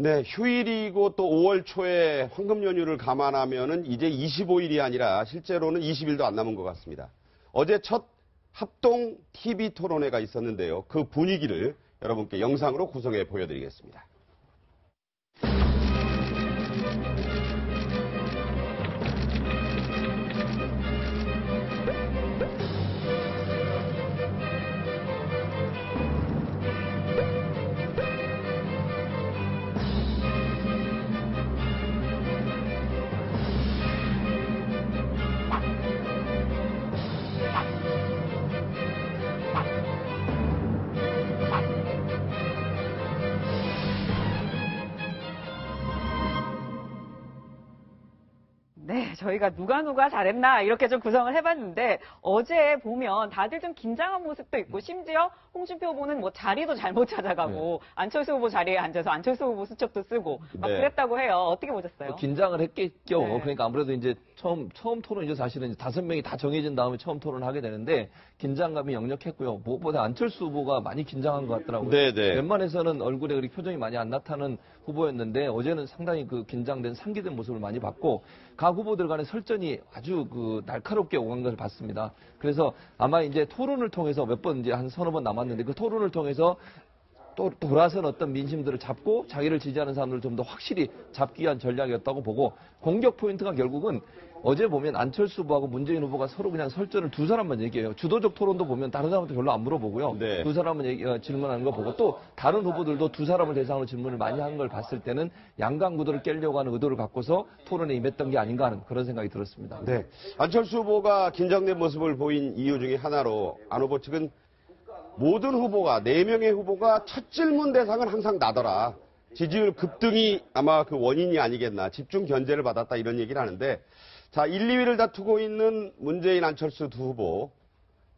네, 휴일이고 또 5월 초에 황금 연휴를 감안하면은 이제 25일이 아니라 실제로는 20일도 안 남은 것 같습니다. 어제 첫 합동 TV 토론회가 있었는데요. 그 분위기를 여러분께 영상으로 구성해 보여드리겠습니다. 네, 저희가 누가 잘했나 이렇게 좀 구성을 해봤는데 어제 보면 다들 좀 긴장한 모습도 있고 심지어 홍준표 후보는 뭐 자리도 잘못 찾아가고 안철수 후보 자리에 앉아서 안철수 후보 수첩도 쓰고 막 그랬다고 해요. 어떻게 보셨어요? 긴장을 했겠죠. 네. 그러니까 아무래도 이제 처음 토론이죠. 사실은 5명이 다 정해진 다음에 처음 토론을 하게 되는데 긴장감이 역력했고요. 무엇보다 안철수 후보가 많이 긴장한 것 같더라고요. 네네. 웬만해서는 얼굴에 그렇게 표정이 많이 안 나타나는 후보였는데 어제는 상당히 그 긴장된 상기된 모습을 많이 봤고 각 후보들 간의 설전이 아주 그 날카롭게 오간 것을 봤습니다. 그래서 아마 이제 토론을 통해서 몇 번 이제 한 서너 번 남았는데 그 토론을 통해서 또 돌아선 어떤 민심들을 잡고 자기를 지지하는 사람들을 좀 더 확실히 잡기 위한 전략이었다고 보고 공격 포인트가 결국은 어제 보면 안철수 후보하고 문재인 후보가 서로 그냥 설전을 두 사람만 얘기해요. 주도적 토론도 보면 다른 사람한테 별로 안 물어보고요. 네. 두 사람은 질문하는 거 보고 또 다른 후보들도 두 사람을 대상으로 질문을 많이 하는 걸 봤을 때는 양강 구도를 깨려고 하는 의도를 갖고서 토론에 임했던 게 아닌가 하는 그런 생각이 들었습니다. 네. 안철수 후보가 긴장된 모습을 보인 이유 중에 하나로 안 후보 측은 모든 후보가, 4명의 후보가 첫 질문 대상은 항상 나더라. 지지율 급등이 아마 그 원인이 아니겠나. 집중 견제를 받았다 이런 얘기를 하는데 자, 1, 2위를 다투고 있는 문재인, 안철수 두 후보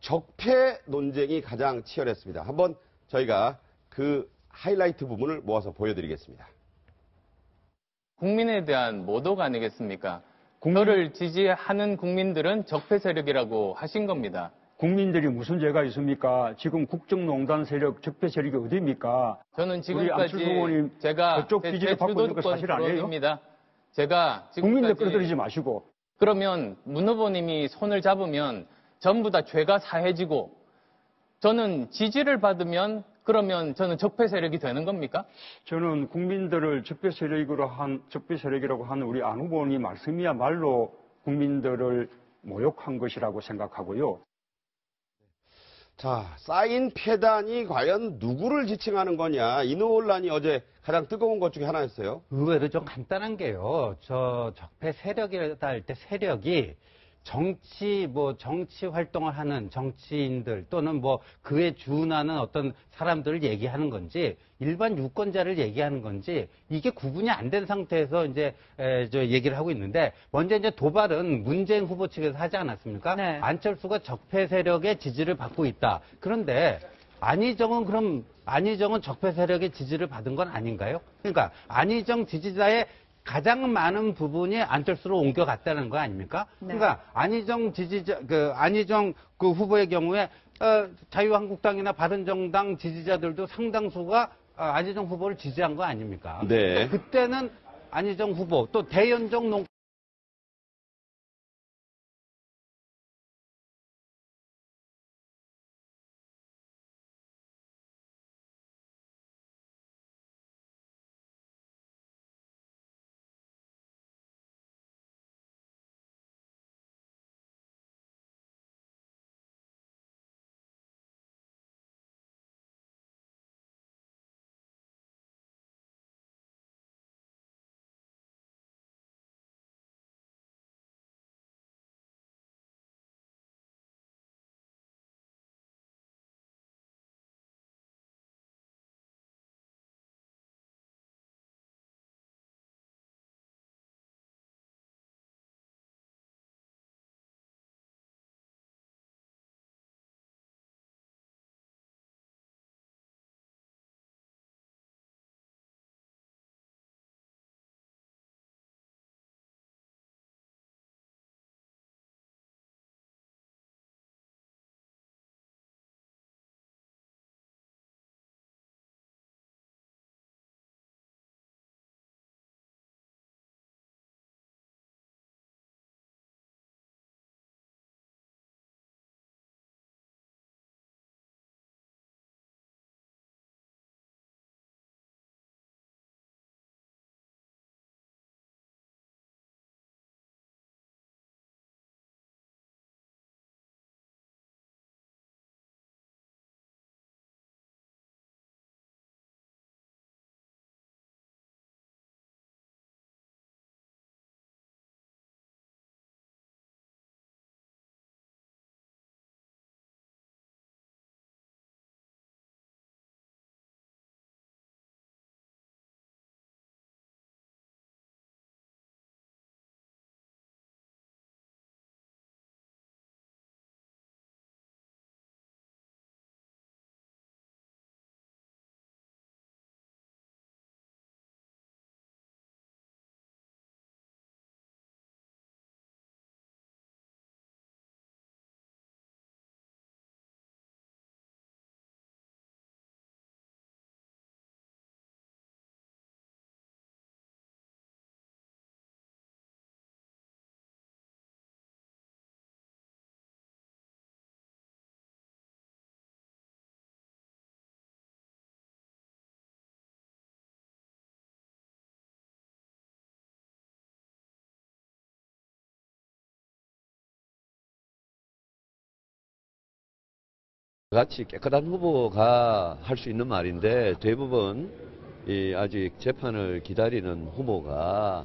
적폐 논쟁이 가장 치열했습니다. 한번 저희가 그 하이라이트 부분을 모아서 보여드리겠습니다. 국민에 대한 모독 아니겠습니까? 저를 지지하는 국민들은 적폐 세력이라고 하신 겁니다. 국민들이 무슨 죄가 있습니까? 지금 국정농단 세력, 적폐 세력이 어디입니까? 저는 지금까지 제가 제가 그쪽 지지를 받고 있는 거 사실 아니에요? 토론입니다. 제가 국민들 지금까지 끌어들이지 마시고. 그러면 문 후보님이 손을 잡으면 전부 다 죄가 사해지고 저는 지지를 받으면 그러면 저는 적폐 세력이 되는 겁니까? 저는 국민들을 적폐 세력이라고 한 우리 안 후보님 말씀이야말로 국민들을 모욕한 것이라고 생각하고요. 자, 쌓인 폐단이 과연 누구를 지칭하는 거냐. 이 논란이 어제 가장 뜨거운 것 중에 하나였어요. 의외로 좀 간단한 게요. 저 적폐 세력이라다 할 때 세력이 정치 활동을 하는 정치인들 또는 뭐 그에 준하는 어떤 사람들을 얘기하는 건지 일반 유권자를 얘기하는 건지 이게 구분이 안 된 상태에서 이제 얘기를 하고 있는데 먼저 이제 도발은 문재인 후보 측에서 하지 않았습니까? 네. 안철수가 적폐 세력의 지지를 받고 있다. 그런데 안희정은 적폐 세력의 지지를 받은 건 아닌가요? 그러니까 안희정 지지자의 가장 많은 부분이 안철수로 옮겨갔다는 거 아닙니까? 네. 그러니까 안희정 후보의 경우에 자유한국당이나 바른정당 지지자들도 상당수가 안희정 후보를 지지한 거 아닙니까? 네. 그때는 안희정 후보 또 대연정 같이 깨끗한 후보가 할 수 있는 말인데 대부분 아직 재판을 기다리는 후보가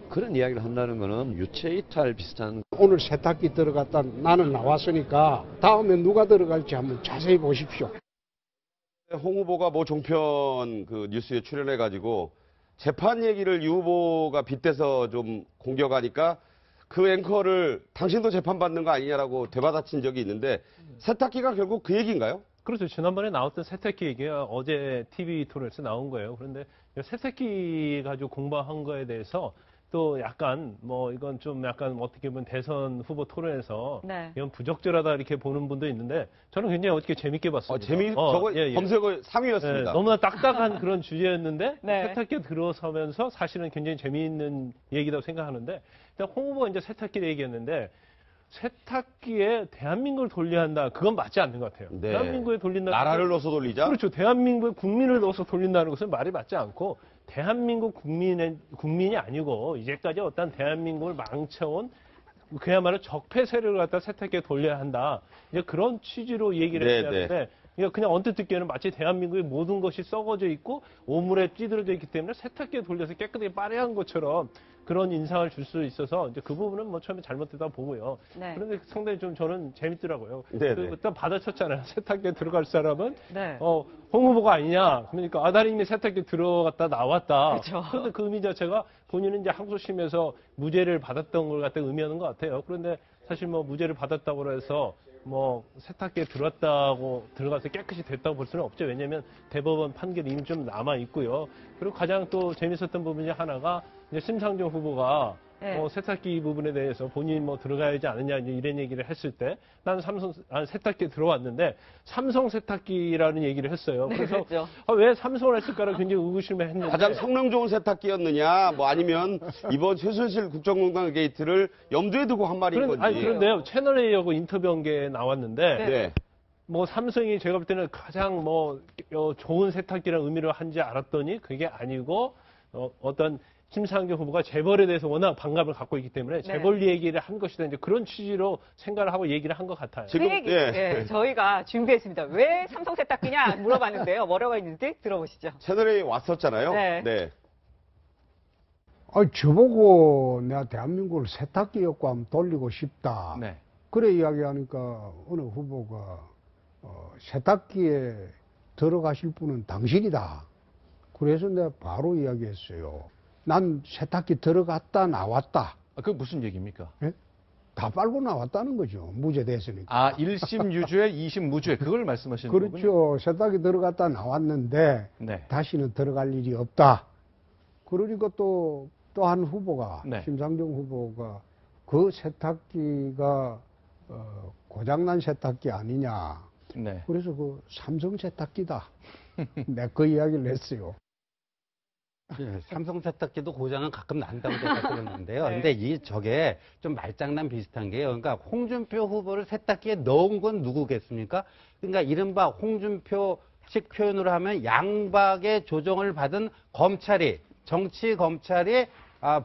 그런 이야기를 한다는 거는 유체이탈 비슷한. 오늘 세탁기 들어갔다 나는 나왔으니까 다음에 누가 들어갈지 한번 자세히 보십시오. 홍 후보가 모 종편 그 뉴스에 출연해가지고 재판 얘기를 유 후보가 빗대서 좀 공격하니까 그 앵커를 당신도 재판받는 거 아니냐라고 되받아친 적이 있는데 세탁기가 결국 그 얘기인가요? 그렇죠. 지난번에 나왔던 세탁기 얘기가 어제 TV 토론에서 나온 거예요. 그런데 세탁기 가지고 공방한 거에 대해서 또 약간 뭐 이건 좀 약간 어떻게 보면 대선 후보 토론에서 네. 이건 부적절하다 이렇게 보는 분도 있는데 저는 굉장히 어떻게 재밌게 봤습니다. 저거 예. 검색어 3위였습니다. 네, 너무나 딱딱한 그런 주제였는데 네. 세탁기에 들어서면서 사실은 굉장히 재미있는 얘기라고 생각하는데 일단 홍 후보가 이제 세탁기를 얘기했는데 세탁기에 대한민국을 돌려야 한다. 그건 맞지 않는 것 같아요. 네. 대한민국에 돌린다. 나라를 넣어서 돌리자? 그렇죠. 대한민국의 국민을 넣어서 돌린다는 것은 말이 맞지 않고 대한민국 국민이 아니고 이제까지 어떤 대한민국을 망쳐온 그야말로 적폐 세력을 갖다 세탁기에 돌려야 한다. 이제 그런 취지로 얘기를 네, 해야 하는데 그냥 언뜻 듣기에는 마치 대한민국의 모든 것이 썩어져 있고 오물에 찌들어져 있기 때문에 세탁기에 돌려서 깨끗하게 빨아야 한 것처럼 그런 인상을 줄 수 있어서 이제 그 부분은 뭐 처음에 잘못됐다 보고요. 네. 그런데 상당히 좀 저는 재밌더라고요. 네, 그 네. 일단 받아쳤잖아요. 세탁기에 들어갈 사람은 네. 홍 후보가 아니냐. 그러니까 아다님이 세탁기 들어갔다 나왔다. 그렇죠. 그런데 그 의미 자체가 본인은 이제 항소심에서 무죄를 받았던 걸 갖다 의미하는 것 같아요. 그런데 사실 뭐 무죄를 받았다고 해서 뭐 세탁기에 들어가서 깨끗이 됐다고 볼 수는 없죠. 왜냐하면 대법원 판결이 이미 좀 남아 있고요. 그리고 가장 또 재밌었던 부분이 하나가 이제 심상정 후보가 네. 세탁기 부분에 대해서 본인이 뭐 들어가야지 않느냐 이런 얘기를 했을 때 나는 세탁기에 들어왔는데 삼성 세탁기라는 얘기를 했어요. 네, 그래서 그렇죠. 왜 삼성을 했을까를 굉장히 의구심을 했는데 가장 성능 좋은 세탁기였느냐, 뭐 아니면 이번 최순실 국정농단 게이트를 염두에 두고 한 말인 건지. 그런데요. 채널A하고 인터뷰한 게 나왔는데 네. 뭐 삼성이 제가 볼 때는 가장 좋은 세탁기라는 의미를 한지 알았더니 그게 아니고 어떤 심상정 후보가 재벌에 대해서 워낙 반감을 갖고 있기 때문에 재벌 얘기를 한 것이다. 이제 그런 취지로 생각을 하고 얘기를 한 것 같아요. 그 얘기 저희가 준비했습니다. 왜 삼성 세탁기냐 물어봤는데요. 뭐라고 했는지 들어보시죠. 채널에 왔었잖아요. 네. 저보고 내가 대한민국을 세탁기 였고 한번 돌리고 싶다. 네. 그래 이야기하니까 어느 후보가 세탁기에 들어가실 분은 당신이다. 그래서 내가 바로 이야기했어요. 난 세탁기 들어갔다 나왔다. 그게 무슨 얘기입니까? 예? 다 빨고 나왔다는 거죠. 무죄 됐으니까. 1심 유죄, 2심 무죄. 그걸 말씀하시는 거군요. 그렇죠. 세탁기 들어갔다 나왔는데 네. 다시는 들어갈 일이 없다. 그러니까 또 한 후보가 네. 심상정 후보가 그 세탁기가 고장난 세탁기 아니냐. 네. 그래서 그 삼성 세탁기다. 내가 그 이야기를 했어요. 예, 삼성 세탁기도 고장은 가끔 난다고 제가 들었는데요. 네. 근데 저게 좀 말장난 비슷한 게요. 그러니까 홍준표 후보를 세탁기에 넣은 건 누구겠습니까? 그러니까 이른바 홍준표식 표현으로 하면 양박의 조정을 받은 검찰이, 정치 검찰이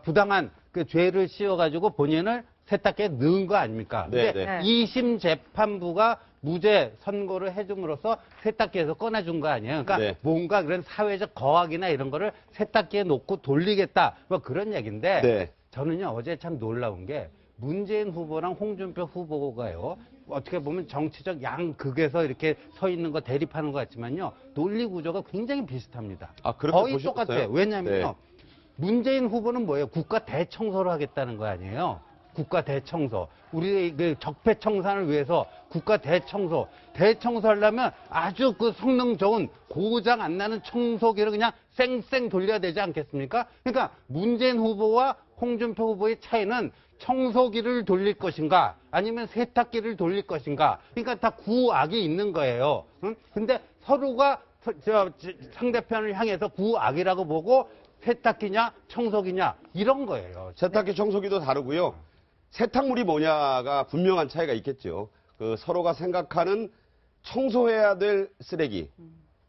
부당한 그 죄를 씌워가지고 본인을 세탁기에 넣은 거 아닙니까? 네, 근데 네. 2심 재판부가 무죄 선고를 해줌으로써 세탁기에서 꺼내준 거 아니에요? 그러니까 네. 뭔가 그런 사회적 거학이나 이런 거를 세탁기에 놓고 돌리겠다. 뭐 그런 얘기인데 네. 저는요 어제 참 놀라운 게 문재인 후보랑 홍준표 후보가요 어떻게 보면 정치적 양극에서 이렇게 서 있는 거 대립하는 것 같지만요 논리 구조가 굉장히 비슷합니다. 그렇게 거의 보셨어요? 똑같아요. 왜냐하면요 네. 문재인 후보는 뭐예요? 국가 대청소를 하겠다는 거 아니에요? 국가 대청소. 우리의 그 적폐 청산을 위해서 국가 대청소. 대청소하려면 아주 그 성능 좋은 고장 안 나는 청소기를 그냥 쌩쌩 돌려야 되지 않겠습니까? 그러니까 문재인 후보와 홍준표 후보의 차이는 청소기를 돌릴 것인가 아니면 세탁기를 돌릴 것인가. 그러니까 다 구악이 있는 거예요. 응? 근데 서로가 상대편을 향해서 구악이라고 보고 세탁기냐 청소기냐 이런 거예요. 세탁기 청소기도 다르고요. 세탁물이 뭐냐가 분명한 차이가 있겠죠. 그 서로가 생각하는 청소해야 될 쓰레기,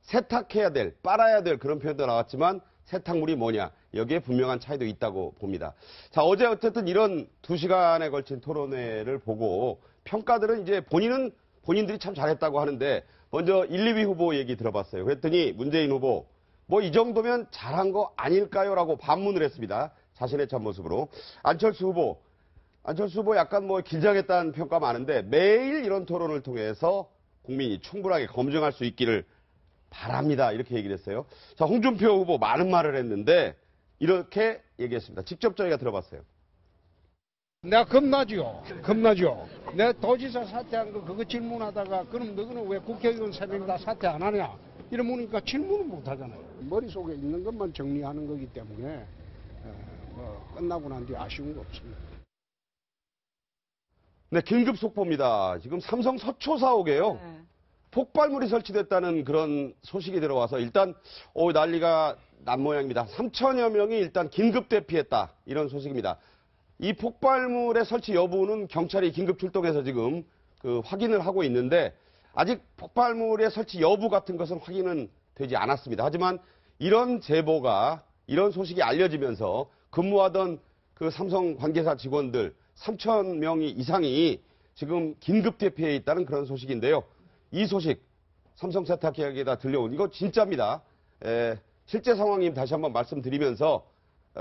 세탁해야 될, 빨아야 될 그런 표현도 나왔지만 세탁물이 뭐냐 여기에 분명한 차이도 있다고 봅니다. 자, 어제 어쨌든 이런 2시간에 걸친 토론회를 보고 평가들은 이제 본인은 본인들이 참 잘했다고 하는데 먼저 1, 2위 후보 얘기 들어봤어요. 그랬더니 문재인 후보 뭐 이 정도면 잘한 거 아닐까요? 라고 반문을 했습니다. 자신의 참모습으로. 안철수 후보 약간 뭐 길장했다는 평가 많은데 매일 이런 토론을 통해서 국민이 충분하게 검증할 수 있기를 바랍니다. 이렇게 얘기를 했어요. 자, 홍준표 후보 많은 말을 했는데 이렇게 얘기했습니다. 직접 저희가 들어봤어요. 내가 겁나죠. 내가 도지사 사퇴한 거 그거 질문하다가 그럼 너희는 왜 국회의원 3명 다 사퇴 안 하냐? 이러니까 질문을 못 하잖아요. 머릿속에 있는 것만 정리하는 거기 때문에 뭐 끝나고 난 뒤에 아쉬운 거 없습니다. 네, 긴급 속보입니다. 지금 삼성 서초 사옥에요. 네. 폭발물이 설치됐다는 그런 소식이 들어와서 일단 난리가 난 모양입니다. 3천여 명이 일단 긴급 대피했다. 이런 소식입니다. 이 폭발물의 설치 여부는 경찰이 긴급 출동해서 지금 확인을 하고 있는데 아직 폭발물의 설치 여부 같은 것은 확인은 되지 않았습니다. 하지만 이런 제보가 이런 소식이 알려지면서 근무하던 그 삼성 관계사 직원들 3천 명이 이상이 지금 긴급 대피해 있다는 그런 소식인데요. 이 소식 삼성 세탁기에다 들려온 이거 진짜입니다. 실제 상황임 다시 한번 말씀드리면서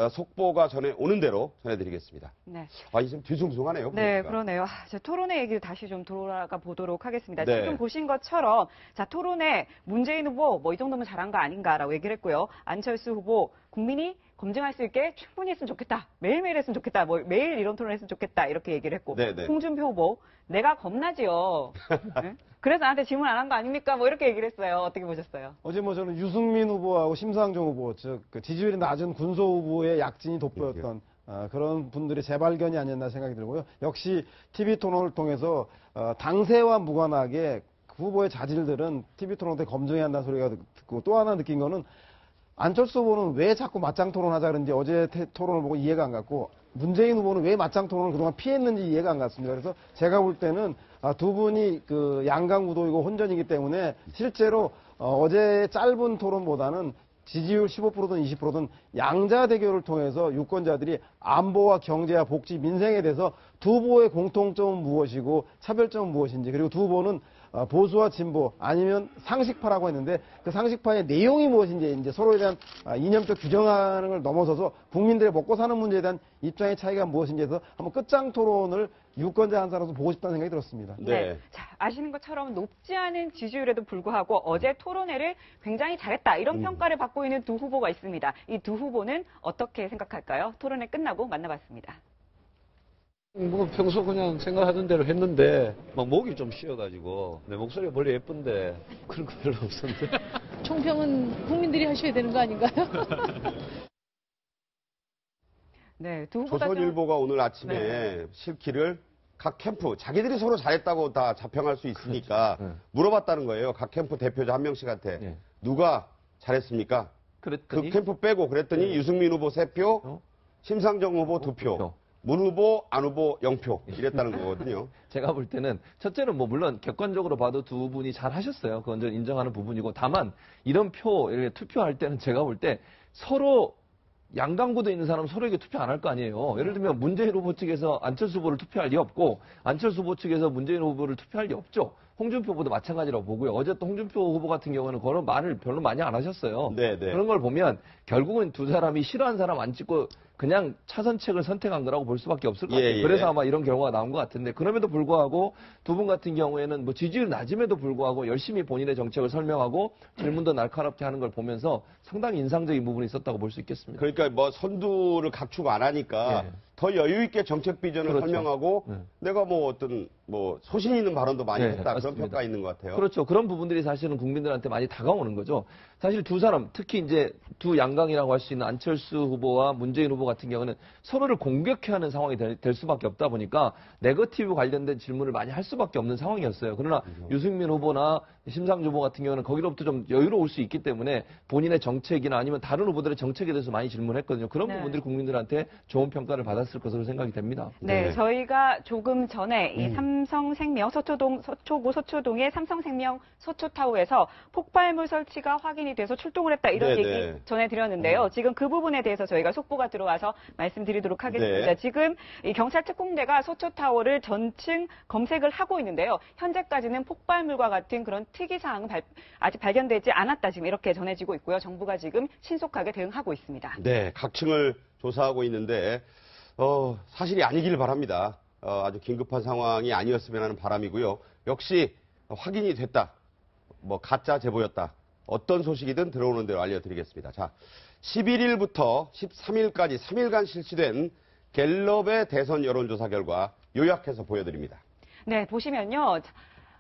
속보가 전해 오는 대로 전해드리겠습니다. 네. 이 좀 뒤숭숭하네요. 네, 보니까. 그러네요. 토론회 얘기를 다시 좀 돌아가 보도록 하겠습니다. 네. 지금 보신 것처럼 자 토론회 문재인 후보 뭐 이 정도면 잘한 거 아닌가라고 얘기를 했고요. 안철수 후보 국민이 검증할 수 있게 충분히 했으면 좋겠다. 매일매일 했으면 좋겠다. 뭐 매일 이런 토론 했으면 좋겠다. 이렇게 얘기를 했고 네. 홍준표 후보 내가 겁나지요. 네? 그래서 나한테 질문 안 한 거 아닙니까? 뭐 이렇게 얘기를 했어요. 어떻게 보셨어요? 어제 뭐 저는 유승민 후보하고 심상정 후보, 즉 지지율이 낮은 군소 후보의 약진이 돋보였던 그런 분들의 재발견이 아니었나 생각이 들고요. 역시 TV 토론을 통해서 당세와 무관하게 그 후보의 자질들은 TV 토론 때 검증해야 한다는 소리가 듣고 또 하나 느낀 거는 안철수 후보는 왜 자꾸 맞짱 토론하자 그런지 어제 토론을 보고 이해가 안 갔고 문재인 후보는 왜 맞짱 토론을 그동안 피했는지 이해가 안 갔습니다. 그래서 제가 볼 때는 두 분이 양강구도이고 혼전이기 때문에 실제로 어제 짧은 토론보다는 지지율 15%든 20%든 양자 대결을 통해서 유권자들이 안보와 경제와 복지, 민생에 대해서 두 후보의 공통점은 무엇이고 차별점은 무엇인지 그리고 두 후보는 보수와 진보 아니면 상식파라고 했는데 그 상식파의 내용이 무엇인지 이제 서로에 대한 이념적 규정하는 걸 넘어서서 국민들의 먹고 사는 문제에 대한 입장의 차이가 무엇인지 해서 한번 끝장 토론을 유권자 한 사람으로서 보고 싶다는 생각이 들었습니다. 네. 자, 아시는 것처럼 높지 않은 지지율에도 불구하고 어제 토론회를 굉장히 잘했다. 이런 평가를 받고 있는 두 후보가 있습니다. 이 두 후보는 어떻게 생각할까요? 토론회 끝나고 만나봤습니다. 뭐 평소 그냥 생각하던 대로 했는데 막 목이 좀 쉬어가지고 내 목소리가 원래 예쁜데 그런 거 별로 없었는데 총평은 국민들이 하셔야 되는 거 아닌가요? 네, 두 후보가 조선일보가 오늘 아침에 실기를 각 캠프 자기들이 서로 잘했다고 다 자평할 수 있으니까 그렇죠. 물어봤다는 거예요. 각 캠프 대표자 한 명씩한테 누가 잘했습니까? 그랬더니 그 캠프 빼고 그랬더니 유승민 후보 3표, 심상정 후보 2표. 문 후보, 안 후보 0표 이랬다는 거거든요. 제가 볼 때는 첫째는 뭐 물론 객관적으로 봐도 두 분이 잘 하셨어요. 그건 저 인정하는 부분이고 다만 이런 이렇게 투표할 때는 제가 볼 때 서로 양강구도 있는 사람은 서로에게 투표 안 할 거 아니에요. 예를 들면 문재인 후보 측에서 안철수 후보를 투표할 리 없고 안철수 후보 측에서 문재인 후보를 투표할 리 없죠. 홍준표 후보도 마찬가지라고 보고요. 어제 또 홍준표 후보 같은 경우는 그런 말을 별로 많이 안 하셨어요. 그런 걸 보면 결국은 두 사람이 싫어하는 사람 안 찍고 그냥 차선책을 선택한 거라고 볼 수밖에 없을 것 같아요. 그래서 아마 이런 결과가 나온 것 같은데 그럼에도 불구하고 두 분 같은 경우에는 뭐 지지율 낮음에도 불구하고 열심히 본인의 정책을 설명하고 질문도 날카롭게 하는 걸 보면서 상당히 인상적인 부분이 있었다고 볼 수 있겠습니다. 그러니까 뭐 선두를 각축 안 하니까 더 여유 있게 정책 비전을 설명하고 내가 뭐 어떤 뭐 소신 있는 발언도 많이 했다. 그런 평가가 있는 것 같아요. 그렇죠. 그런 부분들이 사실은 국민들한테 많이 다가오는 거죠. 사실 두 사람, 특히 이제 두 양강이라고 할 수 있는 안철수 후보와 문재인 후보 같은 경우는 서로를 공격해야 하는 상황이 될 수밖에 없다 보니까 네거티브 관련된 질문을 많이 할 수밖에 없는 상황이었어요. 그러나 유승민 후보나 심상정 후보 같은 경우는 거기로부터 좀 여유로울 수 있기 때문에 본인의 정책이나 아니면 다른 후보들의 정책에 대해서 많이 질문했거든요. 그런 부분들이 국민들한테 좋은 평가를 받았을 것으로 생각이 됩니다. 네, 저희가 조금 전에 이 삼성생명 서초동의 삼성생명 서초타워에서 폭발물 설치가 확인이 연합이 돼서 출동을 했다 이런 네네. 얘기 전해드렸는데요. 지금 그 부분에 대해서 저희가 속보가 들어와서 말씀드리도록 하겠습니다. 네. 지금 이 경찰특공대가 소초타워를 전층 검색을 하고 있는데요. 현재까지는 폭발물과 같은 그런 특이사항은 아직 발견되지 않았다 지금 이렇게 전해지고 있고요. 정부가 지금 신속하게 대응하고 있습니다. 네, 각층을 조사하고 있는데 사실이 아니길 바랍니다. 아주 긴급한 상황이 아니었으면 하는 바람이고요. 역시 확인이 됐다. 뭐 가짜 제보였다. 어떤 소식이든 들어오는 대로 알려드리겠습니다. 자, 11일부터 13일까지 3일간 실시된 갤럽의 대선 여론조사 결과 요약해서 보여드립니다. 네, 보시면요.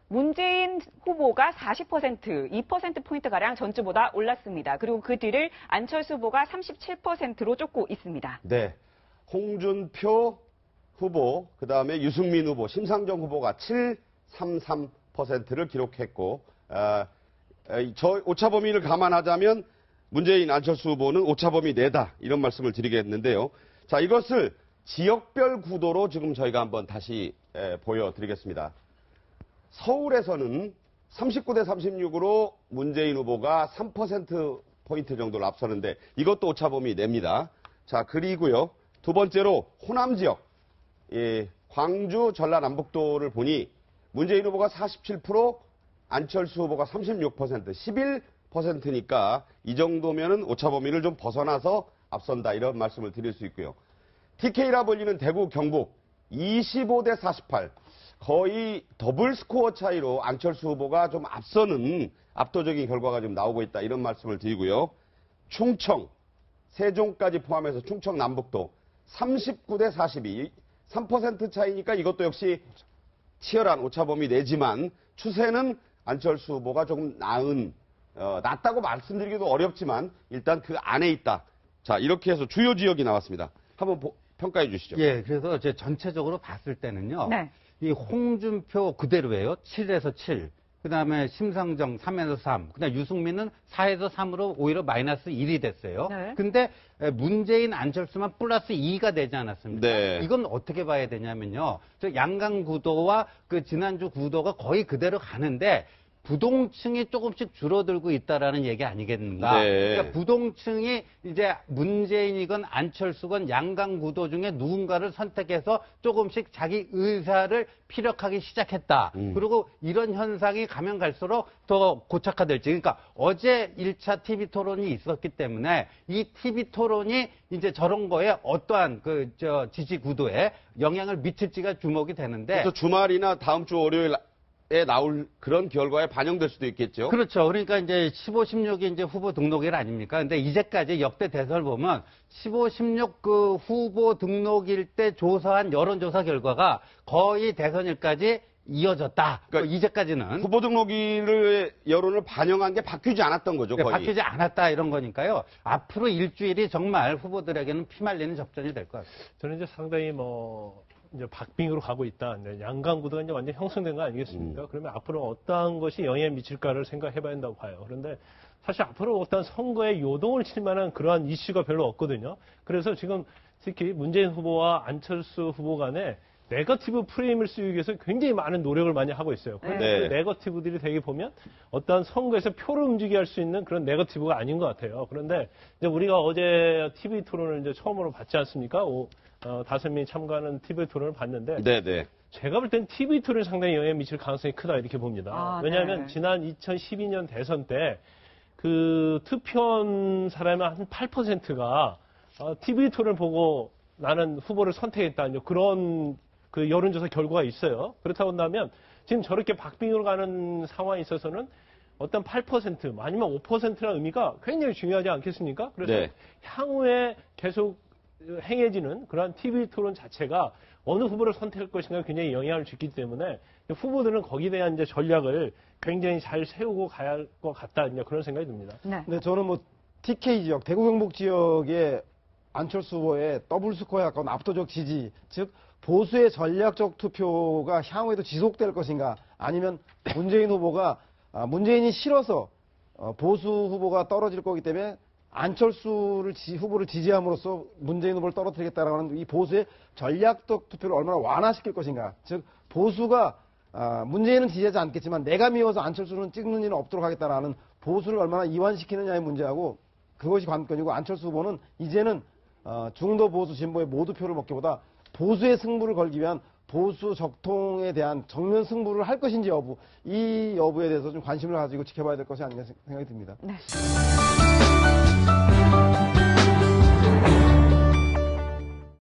문재인 후보가 40%, 2%포인트가량 전주보다 올랐습니다. 그리고 그 뒤를 안철수 후보가 37%로 쫓고 있습니다. 네, 홍준표 후보, 그 다음에 유승민 후보, 심상정 후보가 733%를 기록했고, 저 오차범위를 감안하자면 문재인, 안철수 후보는 오차범위 내다 이런 말씀을 드리겠는데요. 자, 이것을 지역별 구도로 지금 저희가 한번 다시 보여드리겠습니다. 서울에서는 39대 36으로 문재인 후보가 3%포인트 정도를 앞서는데 이것도 오차범위 냅니다. 자, 그리고요. 두 번째로 호남 지역, 광주, 전라남북도를 보니 문재인 후보가 47%, 안철수 후보가 36%, 11%니까 이 정도면은 오차범위를 좀 벗어나서 앞선다 이런 말씀을 드릴 수 있고요. TK라 불리는 대구, 경북 25대 48, 거의 더블 스코어 차이로 안철수 후보가 좀 앞서는 압도적인 결과가 좀 나오고 있다 이런 말씀을 드리고요. 충청, 세종까지 포함해서 충청 남북도 39대 42, 3% 차이니까 이것도 역시 치열한 오차범위 내지만 추세는 안철수 후보가 조금 낫다고 말씀드리기도 어렵지만 일단 그 안에 있다. 자, 이렇게 해서 주요 지역이 나왔습니다. 한번 평가해 주시죠. 예, 그래서 제 전체적으로 봤을 때는요. 네. 이 홍준표 그대로예요. 7에서 7. 그 다음에 심상정 3에서 3. 그 다음에 유승민은 4에서 3으로 오히려 마이너스 1이 됐어요. 네. 근데 문재인, 안철수만 플러스 2가 되지 않았습니까? 네. 이건 어떻게 봐야 되냐면요. 저 양강 구도와 그 지난주 구도가 거의 그대로 가는데 부동층이 조금씩 줄어들고 있다라는 얘기 아니겠는가? 네. 그러니까 부동층이 이제 문재인이건 안철수건 양강 구도 중에 누군가를 선택해서 조금씩 자기 의사를 피력하기 시작했다. 그리고 이런 현상이 가면 갈수록 더 고착화될지. 그러니까 어제 1차 TV 토론이 있었기 때문에 이 TV 토론이 이제 저런 거에 어떠한 지지 구도에 영향을 미칠지가 주목이 되는데. 그래서 주말이나 다음 주 월요일 에 나올 그런 결과에 반영될 수도 있겠죠. 그렇죠. 그러니까 이제 15, 16이 이제 후보 등록일 아닙니까? 근데 이제까지 역대 대선을 보면 15, 16 그 후보 등록일 때 조사한 여론조사 결과가 거의 대선일까지 이어졌다. 그러니까 이제까지는. 후보 등록일의 여론을 반영한 게 바뀌지 않았던 거죠, 거의. 바뀌지 않았다 이런 거니까요. 앞으로 일주일이 정말 후보들에게는 피말리는 접전이 될 것 같아요. 저는 이제 상당히 이제 박빙으로 가고 있다. 양강 구도가 이제 완전 형성된 거 아니겠습니까? 그러면 앞으로 어떠한 것이 영향을 미칠까를 생각해봐야 한다고 봐요. 그런데 사실 앞으로 어떤 선거에 요동을 칠 만한 그러한 이슈가 별로 없거든요. 그래서 지금 특히 문재인 후보와 안철수 후보 간에 네거티브 프레임을 쓰기 위해서 굉장히 많은 노력을 많이 하고 있어요. 그런데 네. 그 네거티브들이 되게 보면 어떠한 선거에서 표를 움직이게 할 수 있는 그런 네거티브가 아닌 것 같아요. 그런데 이제 우리가 어제 TV 토론을 이제 처음으로 봤지 않습니까? 5명이 참가하는 TV 토론을 봤는데 네네. 제가 볼 땐 TV 토론이 상당히 영향을 미칠 가능성이 크다 이렇게 봅니다. 왜냐하면 네. 지난 2012년 대선 때 그 투표한 사람의 한 8%가 TV 토론을 보고 나는 후보를 선택했다. 그런 그 여론조사 결과가 있어요. 그렇다고 한다면 지금 저렇게 박빙으로 가는 상황에 있어서는 어떤 8% 아니면 5%라는 의미가 굉장히 중요하지 않겠습니까? 그래서 네. 향후에 계속 행해지는 그러한 TV 토론 자체가 어느 후보를 선택할 것인가 굉장히 영향을 주기 때문에 후보들은 거기에 대한 이제 전략을 굉장히 잘 세우고 가야 할 것 같다 이제 그런 생각이 듭니다. 네. 네, 저는 TK 지역, 대구 경북 지역의 안철수 후보의 더블 스코어에 가까운 압도적 지지, 즉 보수의 전략적 투표가 향후에도 지속될 것인가, 아니면 문재인 후보가 문재인이 싫어서 보수 후보가 떨어질 거기 때문에 안철수 후보를 지지함으로써 문재인 후보를 떨어뜨리겠다라는 이 보수의 전략적 투표를 얼마나 완화시킬 것인가. 즉 보수가 문재인은 지지하지 않겠지만 내가 미워서 안철수는 찍는 일은 없도록 하겠다라는 보수를 얼마나 이완시키느냐의 문제하고 그것이 관건이고, 안철수 후보는 이제는 중도 보수 진보의 모두 표를 먹기보다 보수의 승부를 걸기 위한 보수 적통에 대한 정면 승부를 할 것인지 여부, 이 여부에 대해서 좀 관심을 가지고 지켜봐야 될 것이 아닌가 생각이 듭니다. 네.